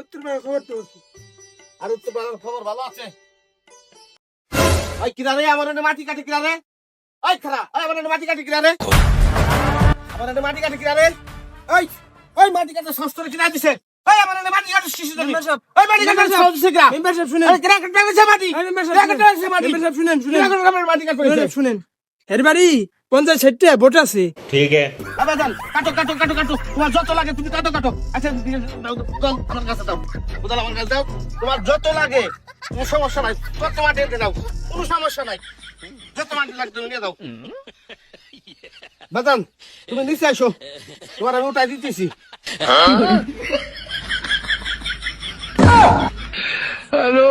উত্তর পাড়ার খবর তো আর উত্তর পাড়ার খবর ভালো আছে? ওই কিনারে আমার এনে মাটি কাটি কিনারে, ওই খারা, ওই আমার এনে মাটি কাটি কিনারে, আমার এনে মাটি কাটি কিনারে, ওই ওই মাটি কাটা সস্তরে কিনা দিছে, ওই আমার এনে মাটি কাটা শিশু তুমি, ওই মাটি কাটা সস্তরে দিছে কিনা, মেম্বার সাহেব শুনেন, আরে কিনা কাটা দিছে মাটি, মেম্বার কিনা কাটা দিছে মাটি, সাহেব শুনেন, কিনা কাটা মাটি কাটা দিছে, শুনেন এর বাড়ি 50-60টা ভোট আছে। ठीक है। আবে যান কাটো কাটো কাটো কাটো, তোমার যত লাগে তুমি কাটো কাটো, আচ্ছা দাও আমার কাছে দাও, বুঝাল আমার কাছে দাও, তোমার যত লাগে কোনো সমস্যা নাই, কত মাটি এনে দাও, কোনো সমস্যা নাই, যত মাটি লাগে তুমি নিয়ে দাও। বাজান তুমি নিচে আসো, তোমার আমি উঠাই দিতেছি। Hello.